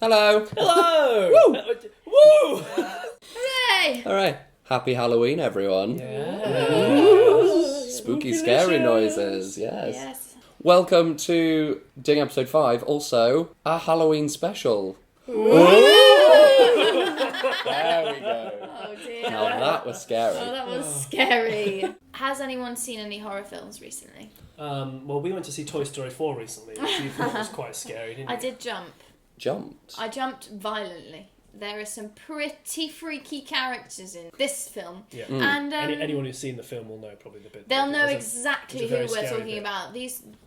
Hello. Hello! Woo! Woo! Hooray! All right. Happy Halloween, everyone. Yeah. Spooky, scary noises. Yes. Yes. Welcome to Ding Episode 5, also a Halloween special. There we go. Oh dear. Now that was scary. Oh, that was scary. Has anyone seen any horror films recently? Well, we went to see Toy Story 4 recently, which you thought was quite scary, didn't you? I did jump. Jumped. I jumped violently. There are some pretty freaky characters in this film. Yeah. And Anyone who's seen the film will know probably the bit. they'll know There's exactly a who very we're scary talking bit. about.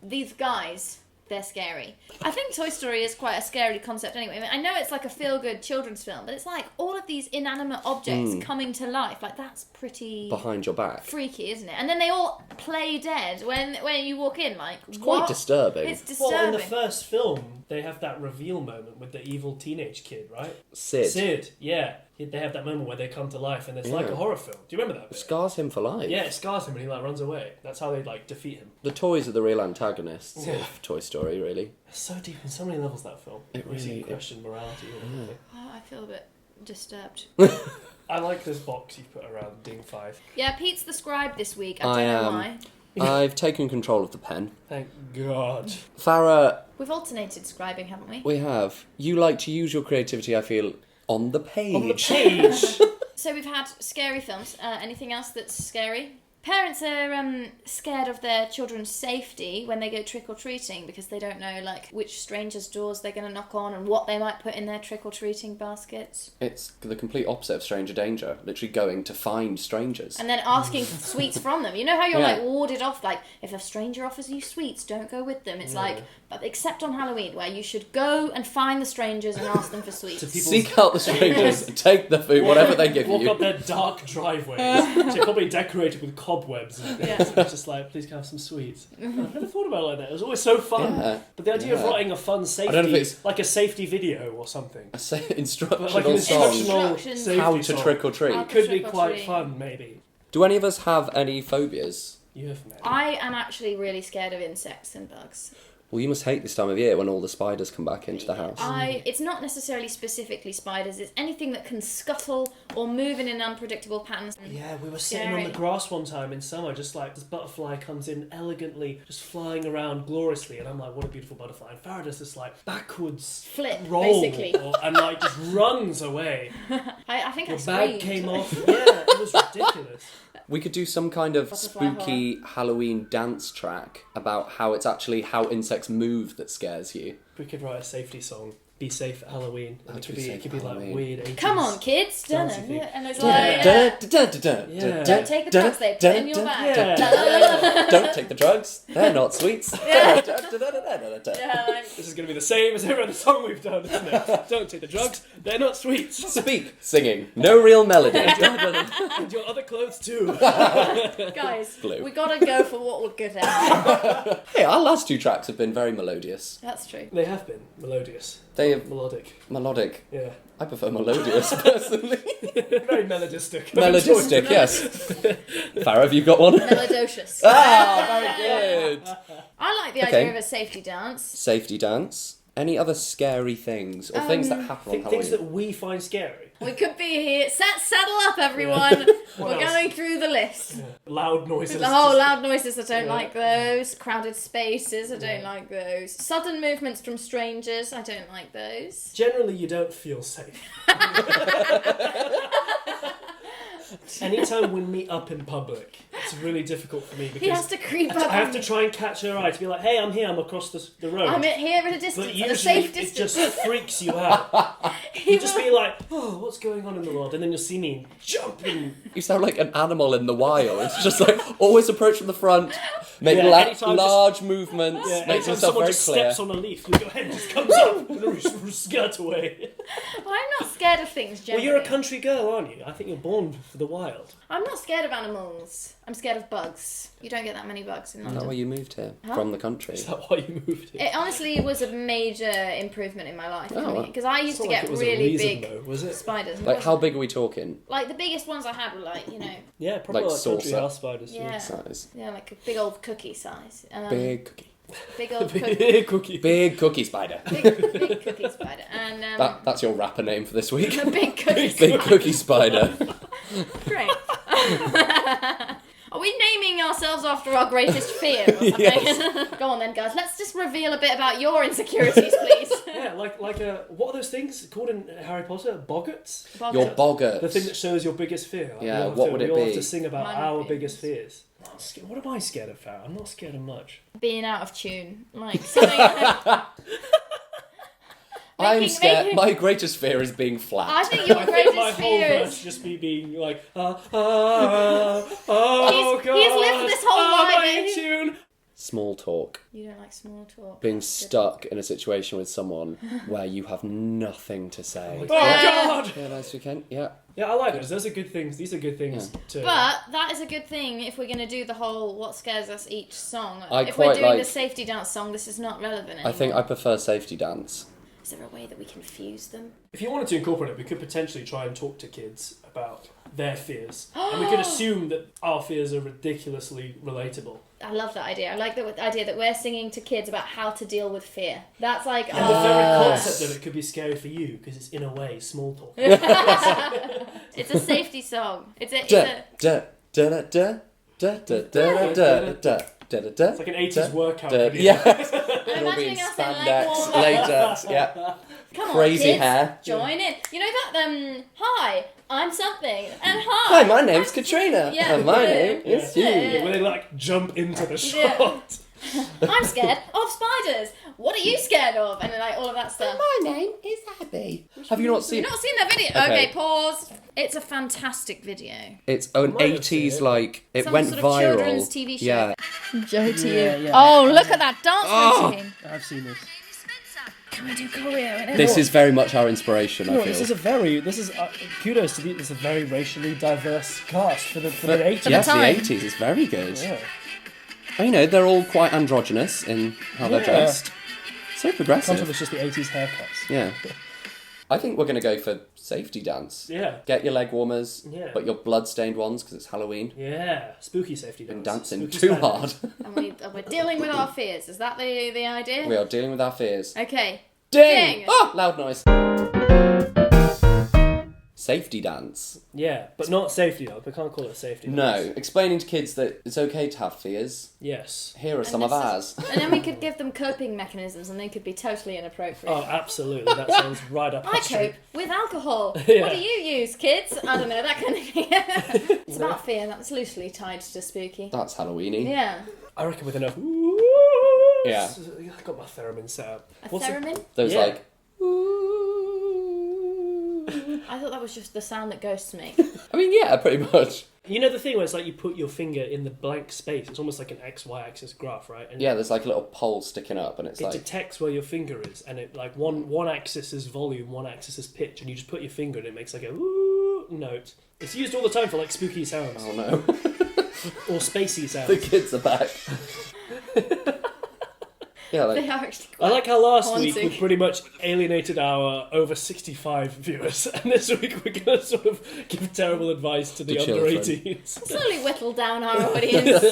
These guys, they're scary. I think Toy Story is quite a scary concept anyway. I mean, I know it's like a feel-good children's film, but it's like all of these inanimate objects coming to life. Like, that's pretty Behind your back. freaky, isn't it? And then they all play dead when you walk in. Like, It's quite disturbing. It's disturbing. Well, in the first film, they have that reveal moment with the evil teenage kid, right? Sid. Yeah. They have that moment where they come to life, and it's like a horror film. Do you remember that bit? Scars him for life. Yeah, it scars him and he runs away. That's how they defeat him. The toys are the real antagonists Yeah. of Toy Story, really. It's so deep in so many levels, that film. It Makes you really- question morality and everything. Oh, I feel a bit disturbed. I like this box you've put around Ding 5. Yeah, Pete's the scribe this week. I I don't know am. why. I've taken control of the pen. Thank God. Farah, We've alternated scribing, haven't we? we have. You like to use your creativity, I feel, on the page. On the page. So we've had scary films. Anything else that's scary? Parents are scared of their children's safety when they go trick-or-treating because they don't know which strangers' doors they're going to knock on and what they might put in their trick-or-treating baskets. It's the complete opposite of stranger danger. Literally going to find strangers. And then asking for sweets from them. You know how you're Yeah. warded off? If a stranger offers you sweets, don't go with them. It's but except on Halloween, where you should go and find the strangers and ask them for sweets. To people's- Seek out the strangers, take the food, whatever they give Walk you. up their dark driveways. They're probably decorated with cobwebs and things. Yeah. And it's just please can I have some sweets? I never thought about it like that. It was always so fun. Yeah. But the idea of Yeah. writing a fun safety, I don't know if it's- like a safety video or something. Instructional Like an song. Instructions. safety How to song. trick or treat. How- It could be Trick or quite treat. fun, maybe. Do any of us have any phobias? You have maybe. I am actually really scared of insects and bugs. Well, you must hate this time of year when all the spiders come back into the house. It's not necessarily specifically spiders, it's anything that can scuttle or move in an unpredictable pattern. Yeah, we were sitting on Scary. the grass one time in summer, just this butterfly comes in elegantly, just flying around gloriously, and I'm like, what a beautiful butterfly. And Farah does this backwards Flip, roll, basically. and just runs away. I think Your I bag screamed. came off. Yeah, it was ridiculous. We could do some kind of Butterfly spooky Halloween dance track about how it's actually how insects move that scares you. We could write a safety song. Be safe at Halloween. And That'd it could be be, safe it could be at Halloween. weird 80s. Come on, kids! Dun, Dancey thing. and it's Yeah. don't take the drugs they put in your bag. Yeah. Don't take the drugs. They're not sweets. This is going to be the same as every other song we've done, isn't it? Don't take the drugs. They're not sweets. Speak, singing, no real melody. And your other clothes too. Guys, Blue. we gotta go for what we're good at. Hey, our last two tracks have been very melodious. That's true. They have been melodious. They have Melodic. melodic. Yeah. I prefer melodious personally. Very melodistic. Melodistic, yes. Farah, have you got one? Melodocious. Ah, very good. I like the Okay. idea of a safety dance. Safety dance. Any other scary things or things that happen on Halloween? Things that we find scary. We could be here. Saddle up, everyone. We're else? going through the list. Loud noises. The whole just- loud noises, I don't Yeah. like those. Crowded spaces, I don't like those. Sudden movements from strangers, I don't like those. Generally, you don't feel safe. Anytime we meet up in public, it's really difficult for me He has because to creep I up. have to try and catch her eye to be like, hey, I'm here, I'm across the road. I'm here at a But distance, at a usually safe it distance. just freaks you out. You just be like, oh, what's going on in the world? And then you'll see me jumping. You sound like an animal in the wild. It's just always approach from the front, make Yeah, anytime large movements, Yeah, makes anytime yourself someone very just clear. steps on a leaf, your head just comes up and then you skirt away. I'm not scared of things Well, generally. you're a country girl, aren't you? I think you're born for the wild. I'm not scared of animals. I'm scared of bugs. You don't get that many bugs in Is that London. why you moved here Huh? from the country? Is that why you moved here? It honestly was a major improvement in my life Oh. because I used It's to not like get it was a really reason, big though, was it? spiders. Like, how big are we talking? Like the biggest ones I had were Yeah, probably Like like country saucer. house spiders. Yeah. Size. like a big old cookie size. Big cookie. Big old cookie. Big cookie. Big cookie spider. Big cookie spider. And That's your rapper name for this week. A big cookie Big cookie spider. Great. Are we naming ourselves after our greatest fear or something? Yes. Go on then, guys. Let's just reveal a bit about your insecurities, please. Yeah, like what are those things called in Harry Potter? Boggarts? Your boggart. The thing that shows your biggest fear. Like, Yeah, we would it all have be? to sing about Mine our would be- biggest fears. What am I scared of, Farah? I'm not scared of much. Being out of tune. Like, something... I'm scared. making- My greatest fear is being flat. I think your I think my greatest whole fear verse is... just me being like, oh He's- god, he's lived this whole am life I in in- tune? Small talk. You don't like small talk. Being stuck in a situation with someone where you have nothing to say. Oh god! Yeah, nice weekend. Yeah. Yeah, I like those. Those are good things. These are good things to. But that is a good thing if we're going to do the whole what scares us each song. I If we're quite doing the like- safety dance song, this is not relevant anymore. I think I prefer safety dance. Is there a way that we can fuse them? If you wanted to incorporate it, we could potentially try and talk to kids about their fears, and we could assume that our fears are ridiculously relatable. I love that idea. I like the idea that we're singing to kids about how to deal with fear. That's like... And the very concept of it could be scary for you because it's in a way small talk. It's a safety song. It's a... It's like an 80s workout video. Yeah. I'm It'll be in imagining us in spandex, like latex, yeah. Come on, Crazy kids, hair. join in. You know that, hi, I'm something, and hi. Hi, my name's Katrina. Yeah. And my name Yeah. is you. Yeah, where they like jump into the shot. I'm scared of spiders. What are you scared of? And then like all of that stuff. My name is Abby. Have you not seen You've not seen that video? Okay. Okay, pause. It's a fantastic video. It's an might have seen 80s, it. like, it Some went sort of viral. children's TV show. Yeah. Joe to Yeah, you. yeah. Oh, look at that dance routine. I've seen this. Can we do choreo in it? This is very much our inspiration, I No, feel. this is kudos to this is a very racially diverse cast for the 80s. Yes, the time. 80s is very good. Yeah. And, you know, they're all quite androgynous in how they're Yeah. dressed. So progressive. Sometimes it's just the 80s haircuts. Yeah. I think we're going to go for safety dance. Yeah. Get your leg warmers, Yeah. but your blood-stained ones, because it's Halloween. Yeah. Spooky safety Been dance. dancing Spooky too standards. hard. And we're dealing with our fears. Is that the idea? We are dealing with our fears. Okay. Ding! Ding! Oh, loud noise. Safety dance. Yeah, but not safety though. We can't call it safety dance. No, explaining to kids that it's okay to have fears. Yes. Here are some And of this ours. And then we could give them coping mechanisms and they could be totally inappropriate. Oh, absolutely. That sounds right up I our street. cope with alcohol. Yeah. What do you use, kids? I don't know, that kind of thing. It's about fear, that's loosely tied to spooky. That's Halloweeny. Yeah. I reckon with enough. Yeah. I got my theremin set up. A What's it- theremin? Those Yeah. like. I thought that was just the sound that ghosts make. I mean, yeah, pretty much. You know the thing where it's like you put your finger in the blank space. It's almost like an X-Y axis graph, right? And Yeah, there's like a little pole sticking up, and it's it like. detects where your finger is, and it like one axis is volume, one axis is pitch, and you just put your finger and it makes like a ooh note. It's used all the time for like spooky sounds Oh no. or spacey sounds. The kids are back. Yeah, They like. are actually I like how last haunting. week we pretty much alienated our over 65 viewers, and this week we're going to sort of give terrible advice to the To under children. 18s. slowly whittle down our audience.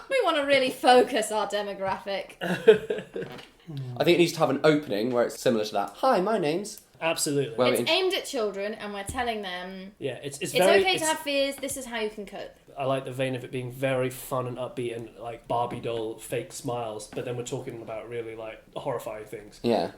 We want to really focus our demographic. I think it needs to have an opening where it's similar to that. Hi, my name's. Absolutely. Well, It's aimed at children and we're telling them Yeah, it's it's very. okay to have fears, this is how you can cope. I like the vein of it being very fun and upbeat and like Barbie doll fake smiles, but then we're talking about really like horrifying things. Yeah.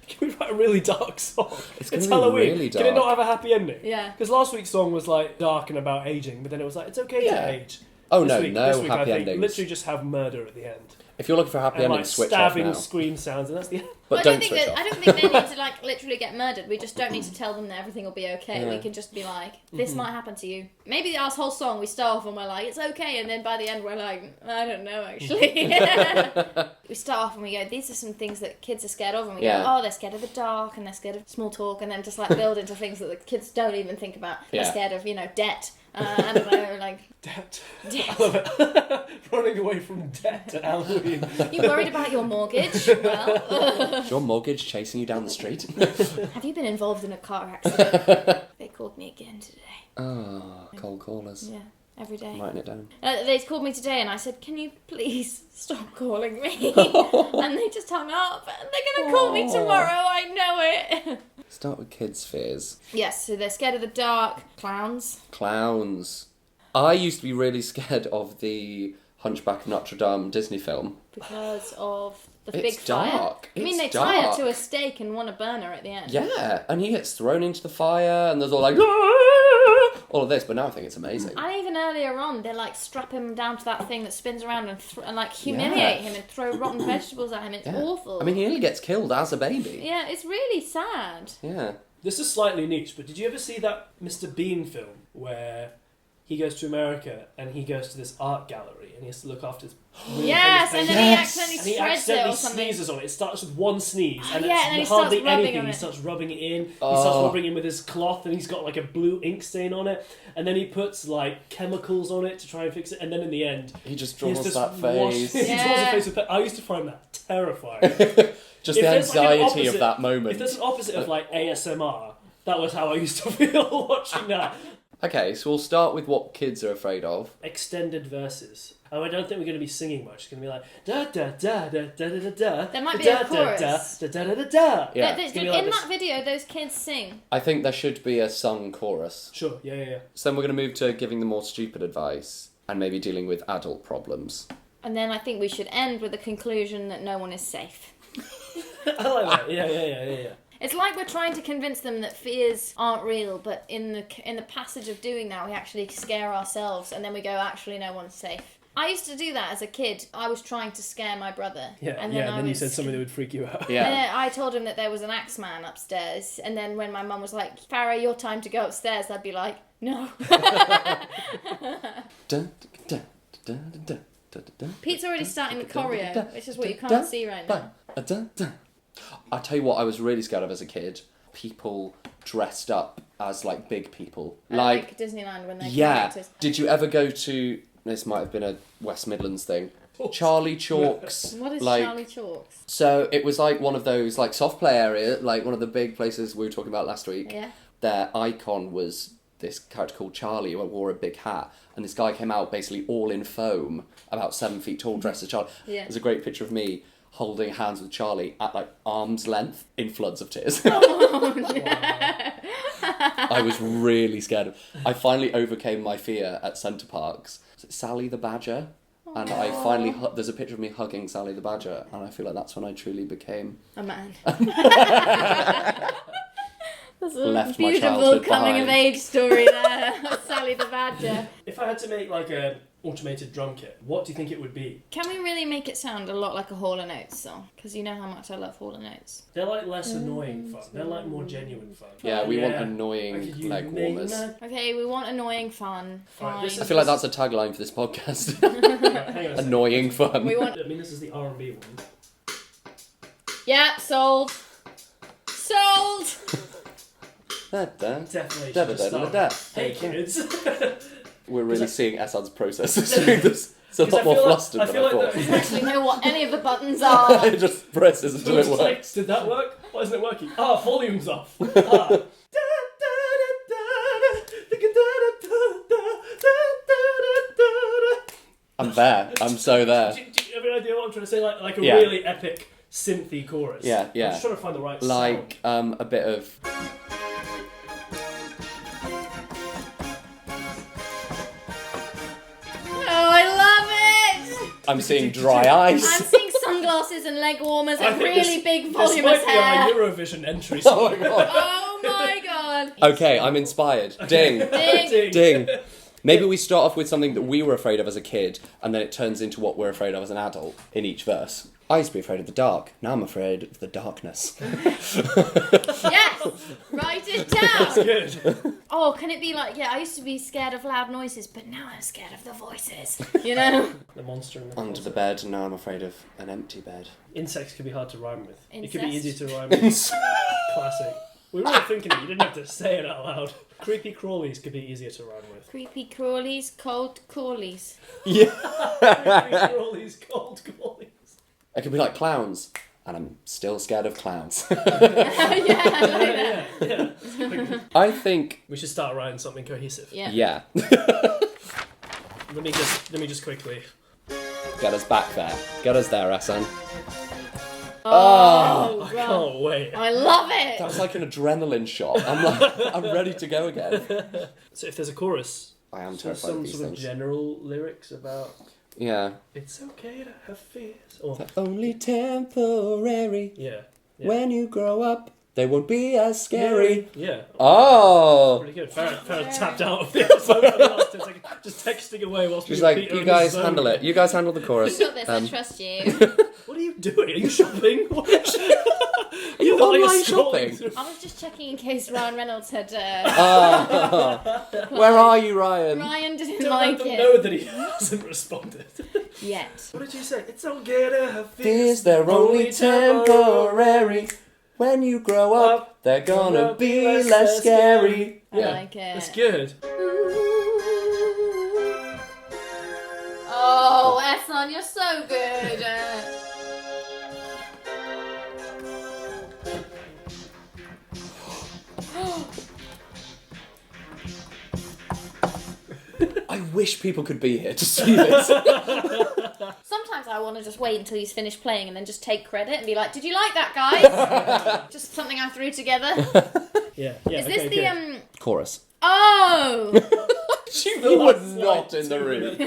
Can we write a really dark song? It's gonna be Halloween. really Can it dark. not have a happy ending? Yeah. Because last week's song was like dark and about aging, but then it was like it's okay Yeah. to age. Oh This no, week, no this week, I happy think, endings. Literally just have murder at the end. If you're looking for a happy And ending, like switch off stabbing now. scream sounds, and that's the end. But I don't don't think switch that off. I don't think they need to like literally get murdered. We just don't need to tell them that everything will be okay. Yeah. We can just be like, this might happen to you. Maybe our whole song we start off and we're like, it's okay, and then by the end we're like, I don't know actually. We start off and we go, these are some things that kids are scared of, and we Yeah. go, oh, they're scared of the dark and they're scared of small talk, and then just like build into things that the kids don't even think about. They're Yeah. scared of, debt. I don't know, like Debt. debt. I love it. Running away from debt at Halloween. You worried about your mortgage? Well, Is your mortgage chasing you down the street? have you been involved in a car accident? They called me again today. Oh, cold callers. Yeah, every day. I'm writing it down. They called me today and I said, can you please stop calling me? And they just hung up. And they're going to call me tomorrow, I know it. start with kids' fears. Yes, so they're scared of the dark. Clowns. Clowns. I used to be really scared of the Hunchback of Notre Dame Disney film. Because of the It's big fire. dark. I mean, they It's tie dark. her to a stake and want a burner at the end. Yeah, and he gets thrown into the fire, and there's all like, all of this, but now I think it's amazing. And even earlier on, they like strap him down to that thing that spins around and like humiliate him and throw rotten vegetables at him. It's awful. I mean, he nearly gets killed as a baby. Yeah, it's really sad. Yeah. This is slightly niche, but did you ever see that Mr. Bean film where he goes to America and he goes to this art gallery and he has to look after his really Yes, famous and painting? then he Yes. accidentally And he shreds it accidentally or something. sneezes on it. It starts with one sneeze, and yeah, it's and then he starts hardly rubbing anything. on He it. starts rubbing it in. He Oh. starts rubbing it with his cloth, and he's got like a blue ink stain on it. And then he puts like chemicals on it to try and fix it. And then in the end, He just he has draws this that wash- face. he draws a Yeah. face with. I used to find that terrifying. Just If the there's, like, an anxiety opposite- of that If moment. there's an opposite of like ASMR, that was how I used to feel watching that. Okay, so we'll start with what kids are afraid of. Extended verses. Oh, I don't think we're going to be singing much. It's going to be like da da da da da da da da. There might be da, a chorus. Da da da da da. Yeah. They- It's gonna be like in this. that video, those kids sing. I think there should be a sung chorus. Sure. Yeah. So then we're going to move to giving them more stupid advice and maybe dealing with adult problems. And then I think we should end with the conclusion that no one is safe. I like that. Yeah. It's like we're trying to convince them that fears aren't real, but in the passage of doing that, we actually scare ourselves, and then we go, actually, no one's safe. I used to do that as a kid. I was trying to scare my brother. Yeah. And And I then you was- said something that would freak you out. Yeah. And then I told him that there was an Axeman upstairs, and then when my mum was like, Farah, your time to go upstairs, I'd be like, no. Dun, dun, dun, dun, dun, dun, dun. Pete's already starting the choreo, which is what you can't see right now. Dun, dun. I tell you what I was really scared of as a kid. People dressed up as like big people. Like Disneyland when they're yeah. characters. Did you ever go to, this might have been a West Midlands thing, Charlie Chalk's? What is like, Charlie Chalk's? So it was like one of those like soft play area, like one of the big places we were talking about last week. Yeah. Their icon was this character called Charlie who wore a big hat, and this guy came out basically all in foam, about 7 feet tall, dressed as Charlie. Yeah. There's a great picture of me holding hands with Charlie at like arm's length in floods of tears. I was really scared. I finally overcame my fear at Centre Parks. Was it Sally the Badger? And I finally, there's a picture of me hugging Sally the Badger, and I feel like that's when I truly became... A man. That's a Left my beautiful childhood coming behind. of age story there. Sally the Badger. If I had to make like a automated drum kit, what do you think it would be? Can we really make it sound a lot like a Hall & Oates song? Because you know how much I love Hall & Oates. They're like less annoying fun. They're like more genuine fun. Yeah, we want Like, annoying you leg make warmers. my- Okay, we want annoying fun. Alright, Fine. this I feel like that's a tagline for this podcast. Hang on a second. Annoying fun. We want... I mean, this is the R&B one. Yeah, sold. Sold! Da, da. Definitely. Da, should da, da, have da, da. started. Hey kids. We're really seeing Ehsaan's process as doing this. It's a 'Cause lot I more feel like- flustered I than feel I like thought. I don't actually know what any of the buttons are. It just presses until it It's like, works. did that work? Why isn't it working? Ah, volume's off. Ah. I'm there. I'm so there. Do you have an idea what I'm trying to say? Like a Yeah. really epic synthy chorus. Yeah, yeah. I'm just trying to find the right Like sound. a bit of... Oh, I love it! I'm seeing dry eyes. I'm seeing sunglasses and leg warmers I and think really this- big This voluminous might be on my hair. Eurovision entry Oh song. my god. Oh my god. Okay, I'm inspired. Ding. Ding. Ding. Maybe we start off with something that we were afraid of as a kid, and then it turns into what we're afraid of as an adult in each verse. I used to be afraid of the dark. Now I'm afraid of the darkness. Yes! Write it down! Good. Oh, can it be like, yeah, I used to be scared of loud noises, but now I'm scared of the voices. You know? The monster in the Under the closet. bed, and now I'm afraid of an empty bed. Insects could be hard to rhyme with. It could Incest. be easier to rhyme with. Classic. We were all thinking it. You didn't have to say it out loud. Creepy crawlies could be easier to rhyme with. Creepy crawlies, cold crawlies. Yeah. Creepy crawlies, cold crawlies. It could be like clowns, and I'm still scared of clowns. Yeah. I think, We should start writing something cohesive. Yeah. yeah. Let me just quickly. Get us back there. Get us there, Ehsaan. Oh, I can't wait. I love it. That was like an adrenaline shot. I'm ready to go again. So if there's a chorus, I am so terrified of some these sort of things. general lyrics about Yeah. it's okay to have fears, or Only temporary. yeah. When you grow up, they won't be as scary. Yeah. Oh. Pretty good. Farah tapped out of the episode for the last 10 seconds, just texting away whilst She's we like, Pete are you in guys the zone." handle it. You guys handle the chorus. You got this. I Um, trust you. What are you doing? Are you shopping? Are you online shopping? I was just checking in case Ryan Reynolds had. Where are you, Ryan? Ryan didn't Don't like let them it know that he hasn't responded. yet. What did you say? It's okay to have Fears, fears. they're only temporary. When you grow up, they're gonna be less scary. I like it. That's good. Oh, Ehsaan, you're so good. I wish people could be here to see this. Sometimes I want to just wait until he's finished playing and then just take credit and be like, "Did you like that, guys?" Just something I threw together. Yeah. Is this the Chorus. Oh! You were not in the room.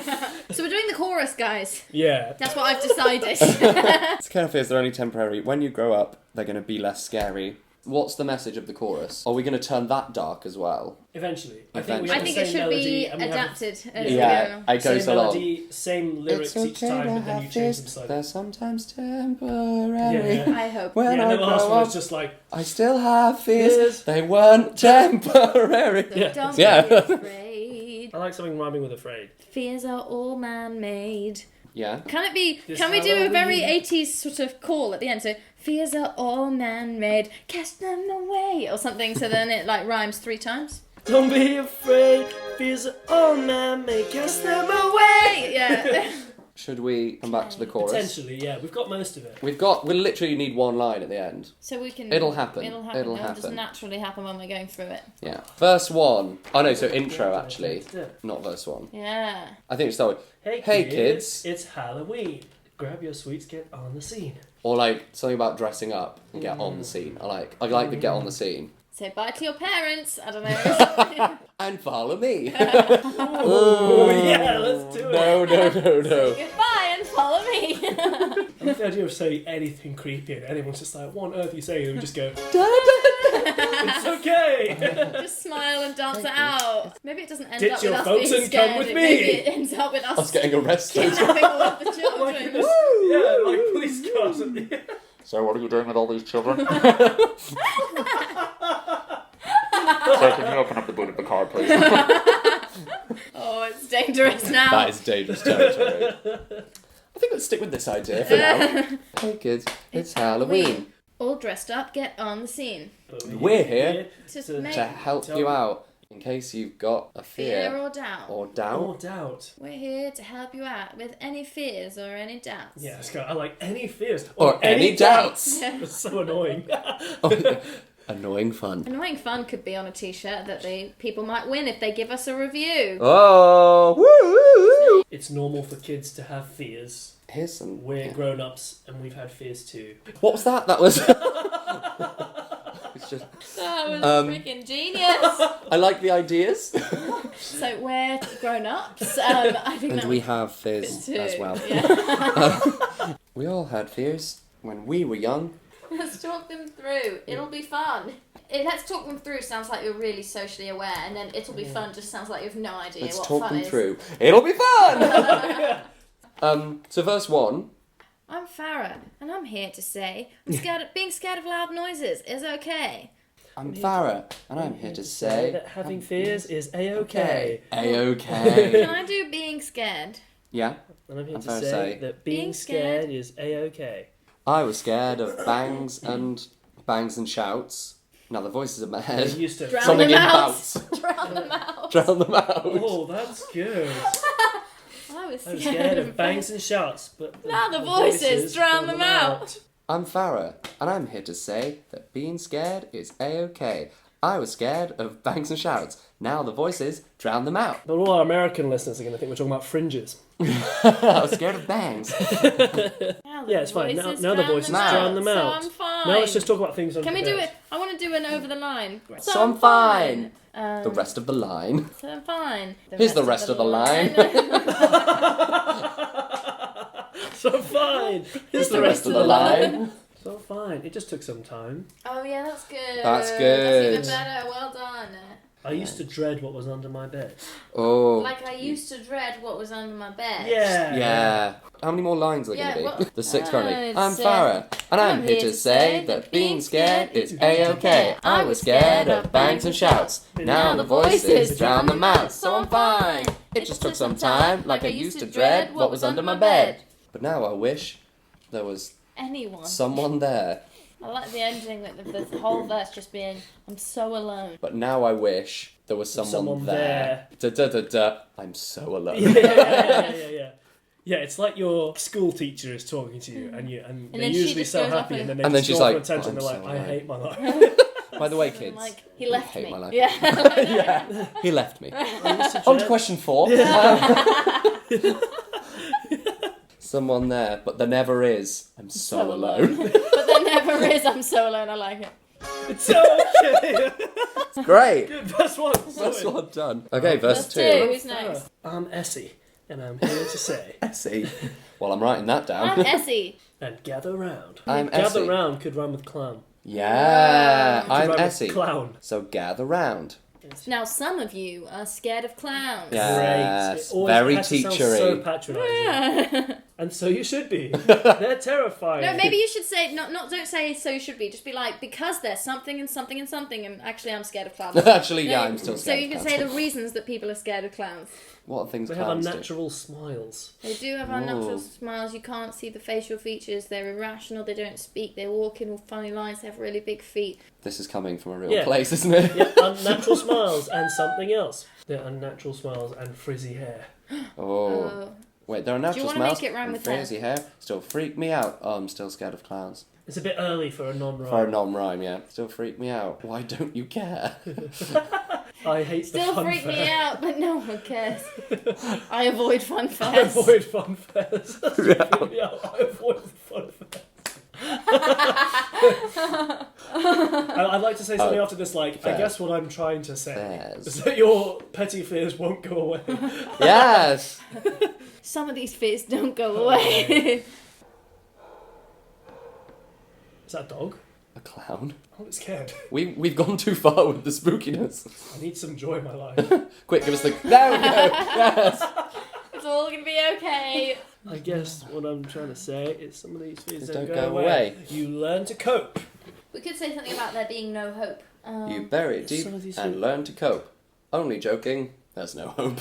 So we're doing the chorus, guys. Yeah. That's what I've decided. It's kind of fears, they're only temporary. When you grow up, they're gonna be less scary. What's the message of the chorus? Are we gonna turn that dark as well? Eventually. I have think the it same should melody be and we have adapted as Yeah, we I go. go same so long. melody, same lyrics each time, but then you change them slightly. They're sometimes temporary. Yeah. I hope. When Yeah, I and the last grow one up, is just like, I still have fears. Fears. They weren't temporary. Yeah. Don't Yeah. be afraid. I like something rhyming with afraid. Fears are all man-made. Yeah. Can it be? This Can we do a very Halloween. 80s sort of call at the end? So fears are all man-made, cast them away, or something. So then it like rhymes 3 times. Don't be afraid, fears are all man-made, cast them away. Away, yeah. Should we come back to the chorus? Potentially, yeah. We've got most of it. We literally need one line at the end. So we can. It'll happen. It'll happen. It'll It'll just happen. naturally happen when we're going through it. Yeah. Verse 1. Oh no, so intro actually. Not verse 1. Yeah. I think it's started. Hey, Hey, kids, kids. it's Halloween. Grab your sweets, get on the scene. Or like something about dressing up and get on the scene. I like the get on the scene. Say bye to your parents. I don't know. And follow me. Oh, yeah, let's do it. No. Goodbye and follow me. I love the idea of saying anything creepy and anyone's just like, what on earth are you saying? And we just go, it's okay. Just smile and dance it out. Maybe it doesn't end Ditch up with your us folks being and come scared. with Maybe me. it ends up with I was us getting arrested. kidnapping all of the Like children. this, yeah, like police cars at the end. So what are you doing with all these children? So can you open up the boot of the car, please? Oh, it's dangerous now. That is dangerous territory. I think let's stick with this idea for now. Hey kids, it's Halloween. All dressed up, get on the scene. We're here To make to help you out in case you've got a fear fear or doubt. or doubt. Or doubt. We're here to help you out with any fears or any doubts. Yeah, it's got, I like any fears. Or any doubts. It's so annoying. Annoying fun. Annoying fun could be on a t-shirt that people might win if they give us a review. Oh, woo! It's normal for kids to have fears. Here's some. We're grown-ups and we've had fears too. What was that? That was. It's just. That was freaking genius. I like the ideas. So we're grown-ups. I think And that we was have fears too. as well. Yeah. We all had fears when we were young. Let's talk them through. It'll be fun. Let's talk them through sounds like you're really socially aware, and then it'll be fun just sounds like you have no idea Let's what talk fun them is. through. It'll be fun! So verse 1. I'm Farah, and I'm here to say being scared of loud noises is okay. I'm Farah, and I'm here to say that having fears is A-okay. A-okay. Can I do being scared? Yeah, And I'm here I'm to fair to say say that being being scared scared is A-okay. I was scared of bangs and shouts. Now the voices in my I head. used to... Drown Something them in out. bouts. Drown them out. Drown them out. Oh, that's good. I was I was scared of bangs and shouts, but Now the voices drown them out. I'm Farah, and I'm here to say that being scared is A-okay. I was scared of bangs and shouts. Now the voices drown them out. But all our American listeners are going to think we're talking about fringes. I was scared of bangs. Yeah, it's fine. Now the voices drown them out. So I'm fine. Now let's just talk about things under Can we the do bed. it? I want to do an over the line. So I'm fine. The The rest of the line. So I'm fine. Here's the rest of the line. So fine. Here's the rest of the line. So fine. It just took some time. Oh yeah, that's good. That's good. That's even better. Well done. I used to dread what was under my bed. Oh. Like I used to dread what was under my bed. Yeah. How many more lines are there going to be? what- There's 6 currently. it's, I'm Farah, and I'm here to say that being scared is A-okay. I was scared of bangs and shouts. Now the voices drown them out, so I'm fine. It just took some time, like I used to dread what was under my bed. But now I wish there was Anyone. someone there. I like the ending, like the whole verse just being, I'm so alone. But now I wish there was someone there. Da da da da. I'm so alone. Yeah. Yeah, it's like your school teacher is talking to you, and they're then she usually just so goes off happy, and then they And then just she's go off like, for attention. "I'm They're so like, I alone." hate my life. By the way, I'm kids. like, he left hate me. my life. Yeah. Yeah, he left me. I used to On to dread- question 4. Someone there, but there never is. I'm so alone. But there never is. I'm so alone. I like it. It's okay. Great. Good, verse 1. That's one done. Okay, verse Verse 2. 2. Who's next? I'm Essie, and I'm here to say, Essie. Well, I'm writing that down. I'm Essie. and gather round. I'm Gather Essie. round could rhyme with clown. Yeah, Could I'm rhyme with Essie. Clown. So gather round. Now, some of you are scared of clowns. Yes, Great. It always very has to sound teachery. so patronising. And so you should be. They're terrifying. No, maybe you should say, don't say so you should be. Just be like, because there's something and something and something, and actually I'm scared of clowns. Actually, yeah, No, I'm still So scared. you can of say the clowns. reasons that people are scared of clowns. What things They have clowns do. unnatural smiles. They do have unnatural Ooh. smiles. You can't see the facial features. They're irrational. They don't speak. They walk in all funny lines. They have really big feet. This is coming from a real Yeah. place, isn't it? Yeah, unnatural smiles and something else. They're unnatural smiles and frizzy hair. Oh. Wait, there are natural wanna smiles make it rhyme and with hair? frizzy hair. Still freak me out. Oh, I'm still scared of clowns. It's a bit early for a non-rhyme. For a non-rhyme, yeah. Still freak me out. Why don't you care? I hate Still the fun freak fair. me out, but no one cares. I avoid fun I fairs. avoid fun fairs. That's what freak me out. I avoid the fun fairs. I'd like to say something after this, like, Fair. I guess what I'm trying to say Fairs. is that your petty fears won't go away. Yes! Some of these fears don't go away. Is that a dog? A clown? I'm scared. We've gone too far with the spookiness. I need some joy in my life. Quick, give us the... There we go! Yes! It's all gonna be okay. I guess what I'm trying to say is some of these fears Don't don't go go away. away. You learn to cope. We could say something about there being no hope. You bury it deep Some of these and things- learn to cope. Only joking. There's no hope.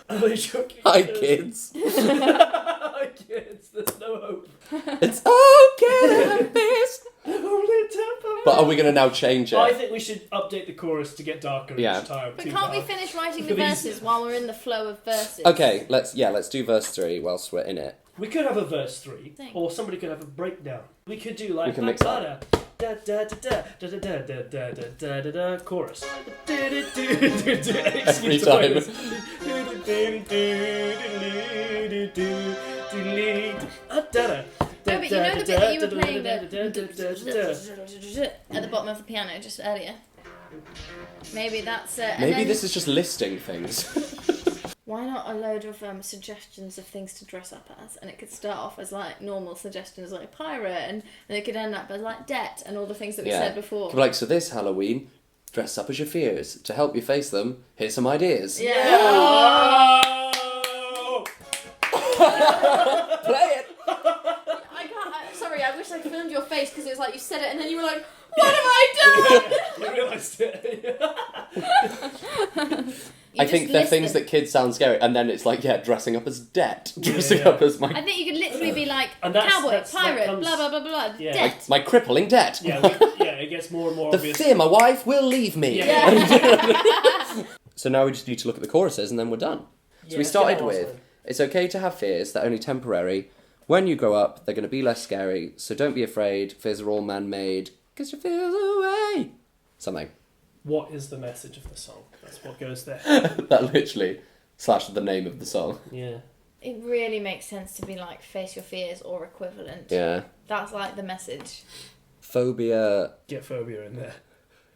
Only joking. Hi, kids. Hi, kids. There's no hope. It's okay to have fears. Only temper. But are we going to now change it? I think we should update the chorus to get darker Yeah. each time. But Too can't we dark. finish writing the These- verses while we're in the flow of verses? Okay, let's do verse 3 whilst we're in it. We could have a verse 3, Think. or somebody could have a breakdown. We could do like We can mix it da da da da da da da da da da da da da chorus. Every time. No, but you know the bit that you were playing at the bottom of the piano just earlier? Maybe that's it. Maybe this is just listing things. Why not a load of suggestions of things to dress up as? And it could start off as like normal suggestions like pirate, and it could end up as like debt and all the things that we said before. Could be like, so this Halloween, dress up as your fears. To help you face them, here's some ideas. Yeah. Oh! Play it! I can't. Sorry, I wish I filmed your face because it was like you said it and then you were like, "What have I You realised it. done?" I think they're things that kids sound scary, and then it's like, dressing up as debt. Dressing Yeah. up as I my think you could literally be like And that's- cowboy, that pirate, comes- blah blah blah blah, Yeah. debt. my crippling debt. Yeah, it gets more and more The obvious. fear my wife will leave me. Yeah. So now we just need to look at the choruses, and then we're done. So we started with, it's okay to have fears, they're only temporary. When you grow up, they're going to be less scary, so don't be afraid, fears are all man-made, because your fears away. Something. What is the message of the song? That's what goes there. That literally / the name of the song. Yeah. It really makes sense to be like face your fears or equivalent. Yeah. That's like the message. Phobia Get phobia in there.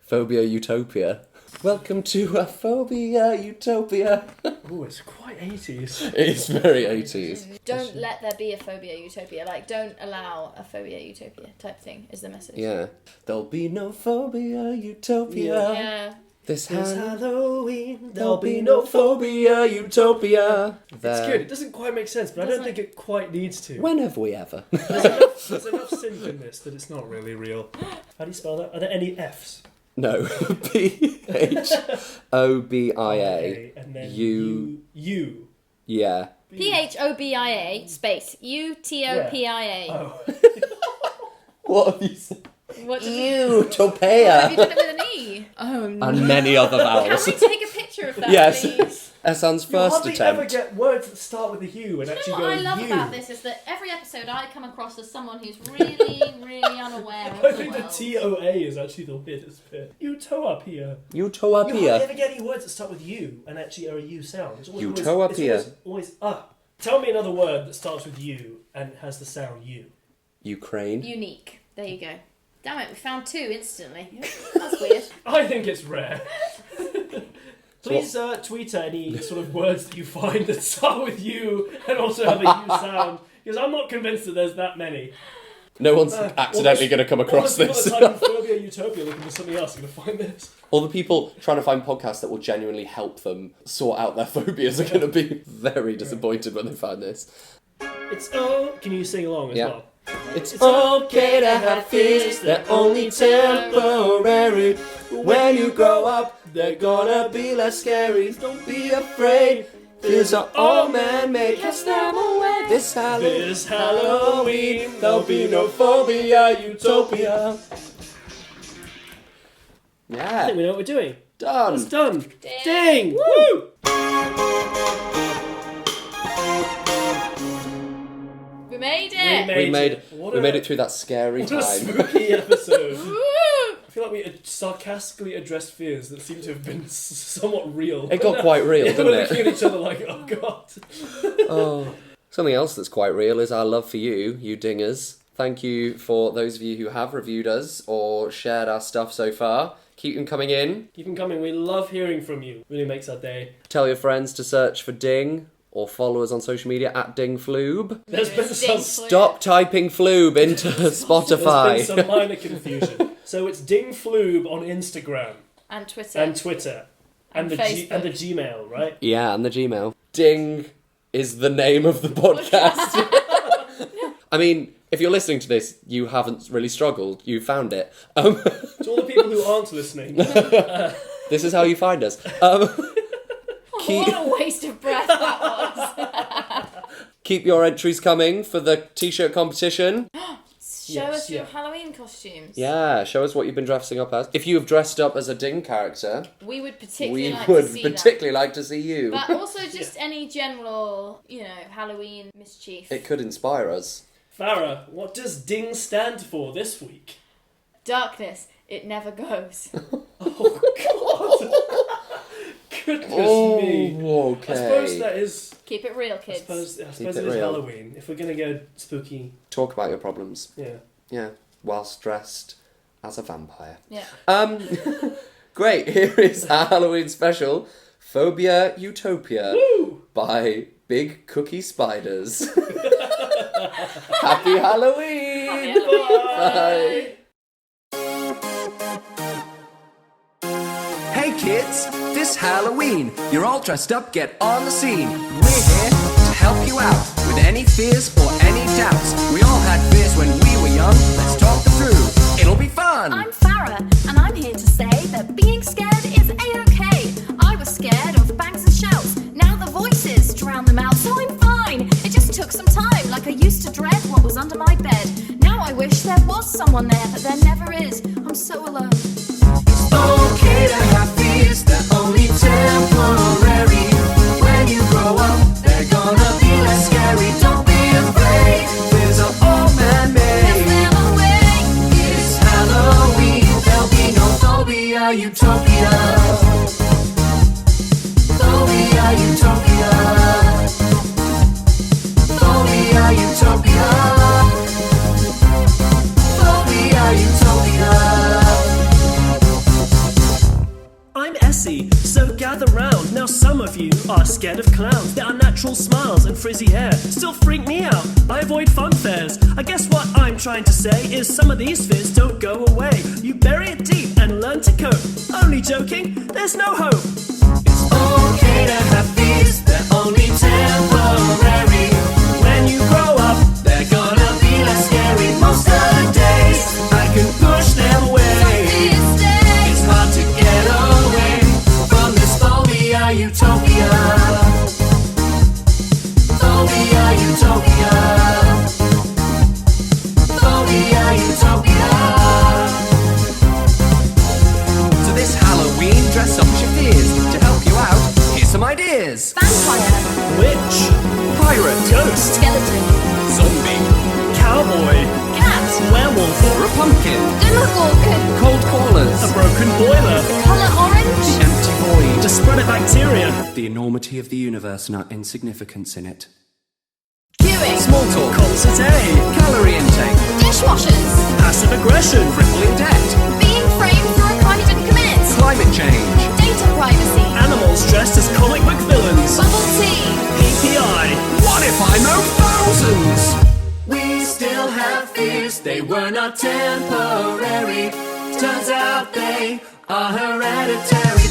Phobia Utopia. Welcome to a Phobia Utopia. Oh, it's quite 80s. It's very 80s. Don't let there be a phobia utopia. Like, don't allow a phobia utopia type thing is the message. Yeah. There'll be no Phobia Utopia. Yeah. This Halloween, there'll be no Phobia Utopia. It's good. It doesn't quite make sense, but I don't think it quite needs to. When have we ever? There's enough synth in this that it's not really real. How do you spell that? Are there any Fs? No. Phobia. And then U. U. Yeah. Phobia space Utopia. Oh. What have you said? What did you? Utopia. Have you done it with an E? Oh no. And many other vowels. Can we take a picture of that, Yes. please? Ehsaan's You first hardly attempt. ever get words that start with a U and You actually know what I go love U. about this is that every episode I come across as someone who's really, really unaware of I the think the world. TOA is actually the weirdest bit. Utopia. You Utopia. hardly ever get any words that start with U and actually are a U sound. It's always, Utopia. It's always Tell me another word that starts with U and has the sound U. Ukraine. Unique. There you go. Damn it, we found two instantly. That's weird. I think it's rare. Please tweet any sort of words that you find that start with U and also have a U sound, because I'm not convinced that there's that many. No one's accidentally going to come across this. All the people that type in Phobia Utopia looking for something else are going to find this. All the people trying to find podcasts that will genuinely help them sort out their phobias are going to be very disappointed when they find this. Can you sing along as well? It's okay to have fears, they're only temporary. When you grow up, they're gonna be less scary. Don't be afraid, fears are all man-made. Cast them away this Halloween. There'll be no Phobia Utopia. I Yeah, think we know what we're doing. done. It's done. Ding. Ding! Woo! We made it! We made What it through that scary What a time. spooky episode. Woo! I feel like we sarcastically addressed fears that seem to have been somewhat real. It got quite real, Yeah, didn't we're it? looking at each other like, oh god. Oh. Something else that's quite real is our love for you dingers. Thank you for those of you who have reviewed us or shared our stuff so far. Keep them coming in. Keep them coming. We love hearing from you. Really makes our day. Tell your friends to search for Ding or follow us on social media at DingFloob. There's been some Stop typing Floob into Spotify. There's been some minor confusion. So it's Ding Floob on Instagram And Twitter. and Twitter and the Facebook. and the Gmail, right? Yeah, and the Gmail. Ding is the name of the podcast. I mean, if you're listening to this, you haven't really struggled. You found it. To all the people who aren't listening, This is how you find us. What a waste of breath that was. Keep your entries coming for the t-shirt competition. Show us your Halloween costumes. Yeah, show us what you've been dressing up as. If you have dressed up as a Ding character, We would particularly we like would to see particularly like to see you. that. But also just any general, Halloween mischief. It could inspire us. Farah, what does Ding stand for this week? Darkness, it never goes. Oh god! Goodness me! Okay. I suppose that is. Keep it real, I kids. suppose Keep it it is real. Halloween. If we're gonna go spooky, Talk about your problems. yeah. Yeah, whilst dressed as a vampire. Yeah. Great. Here is our Halloween special, Phobia Utopia Woo! by Big Cookie Spiders. Happy Halloween! Happy Halloween. Bye. Hey kids, this Halloween, you're all dressed up, get on the scene. We're here to help you out with any fears or any doubts. We all had fears when we were young, let's talk them through. It'll be fun. I'm Farah, and I'm here to say that being scared is A-okay. I was scared of bangs and shouts, now the voices drown them out, so I'm fine. It just took some time, like I used to dread what was under my bed. Now I wish there was someone there, but there never is. I'm so alone. Okay to have fears, they're only temporary. When you grow up, they're gonna be less scary. Don't be afraid, fears are all man-made. Never wait. It's Halloween, there'll be no Phobia Utopia. Phobia Utopia. Utopia. Phobia Utopia. I'm Essie, so gather round. Now some of you are scared of clowns. Their unnatural smiles and frizzy hair still freak me out. I avoid fun fairs. I guess what I'm trying to say is some of these fears don't go away. You bury it deep and learn to cope. Only joking, there's no hope. It's okay to have fears, they're only temporary. When you grow up, They're gonna be less scary most of the days. I can push them away. It's hard to get away from this Phobia Utopia. Phobia Utopia. Phobia Utopia. So this Halloween, dress up your fears. To help you out, here's some ideas. Vampire, Witch, pirate, ghost, skeleton, Zombie. cowboy, cat, werewolf, Or a pumpkin. demogorgon, Cold callers. a broken boiler, colour orange, Empty void. the spread of bacteria, The enormity of the universe and our insignificance in it. queuing, Small talk. cold today, Calorie intake. dishwashers, passive aggression, Crippling debt. being framed for a crime you didn't commit, Climate change. data privacy, animals dressed as comic book villains, bubble tea, PPI, What if I know thousands? We still have fears, they were not temporary. Turns out they are hereditary.